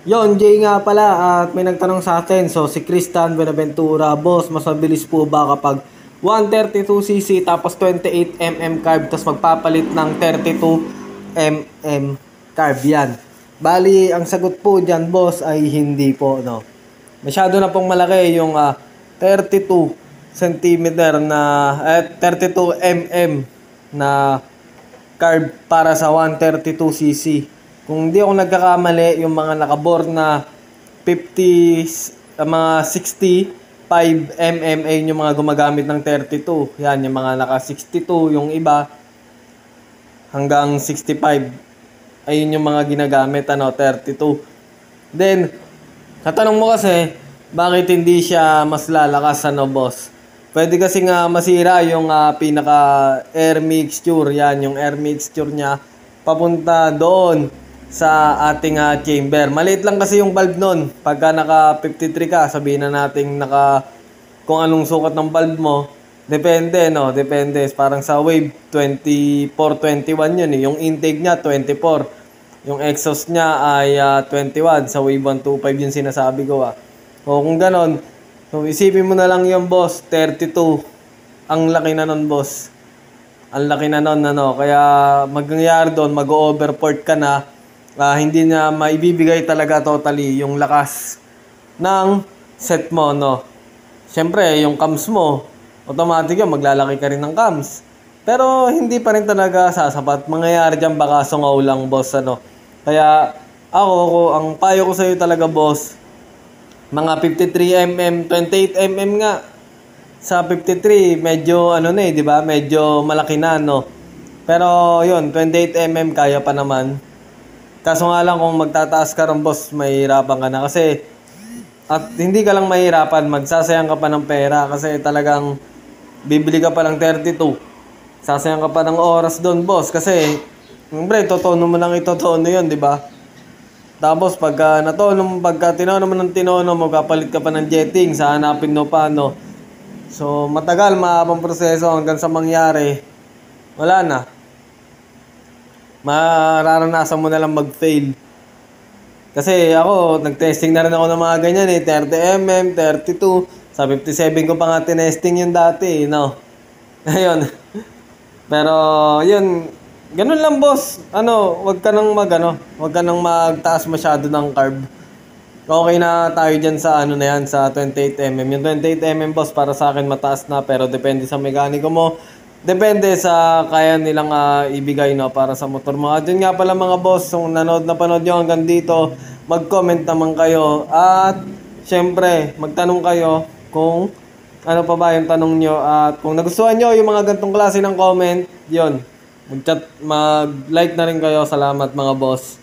Yon, Jay nga pala at may nagtanong sa atin. So si Christian Benaventura, boss, mas mabilis po ba kapag 132cc tapos 28mm carb tapos magpapalit ng 32mm carb yan? Bali, ang sagot po dyan, boss, ay hindi po, no. Masyado na pong malaki yung 32 centimeter na 32 mm na carb para sa 132cc. Kung hindi ako nagkakamali, yung mga nakabore na 50, mga 65 mm ay yung mga gumagamit ng 32. Yan, yung mga naka 62, yung iba hanggang 65. Ayun yung mga ginagamit, 32. Then, katanong mo kasi, bakit hindi siya mas lalakas, boss? Pwede kasi nga masira yung pinaka air mixture. Yan, yung air mixture niya papunta doon sa ating chamber. Maliit lang kasi yung valve nun. Pagka naka 53 ka, sabihin na natin kung anong sukat ng valve mo. Depende, no? Depende. Parang sa wave, 24, 21 yun eh. Yung intake niya, 24. Yung exhaust niya ay 21. Sa wave 125 yung sinasabi ko O kung ganon, so isipin mo na lang yung boss, 32. Ang laki na nun, boss. Ang laki na nun, Kaya magyayari doon, mag-overport ka na. Hindi na maibibigay talaga totally yung lakas ng set mo, no? Siyempre, yung cams mo, automatic yun, maglalaki ka rin ng cams. Pero hindi pa rin talaga sasapat. Mangyayari dyan baka sungaw lang, boss, Kaya ang payo ko sa'yo talaga, boss, mga 53mm, 28mm nga. Sa 53, medyo di ba? Medyo malaki na, no? Pero yun, 28mm kaya pa naman. Kaso nga lang kung magtataas ka rin, boss, mahihirapan ka na. Kasi, at hindi ka lang mahihirapan, magsasayang ka pa ng pera. Kasi talagang, bibili ka pa ng 32. Sasayang ka pa ng oras doon, boss. Kasi, siyempre, totono mo lang itotono yun, di ba? Tapos, pagka tinono mo ng tinono, magpapalit ka pa ng jetting, sa hanapin mo pa, no? So, matagal, mahabang proseso hanggang sa mangyari, wala na. Mararanasan mo na lang mag-fail. Kasi ako, nag-testing na rin ako ng mga ganyan 30mm, 32. Sa 57 ko pa nga tinesting yun dati, no? Ayun. Pero, yun. Ganun lang, boss. Wag ka nang magtaas masyado ng carb. Okay na tayo dyan sa na yan, sa 28mm. Yung 28mm, boss, para sa akin mataas na, pero depende sa mekaniko mo. Depende sa kaya nilang ibigay, no, para sa motor mo. At yun nga pala, mga boss, kung napanood nyo hanggang dito, mag-comment naman kayo. At syempre, magtanong kayo kung ano pa ba yung tanong nyo. At kung nagustuhan nyo yung mga gantong klase ng comment, yun, mag-like na rin kayo. Salamat, mga boss.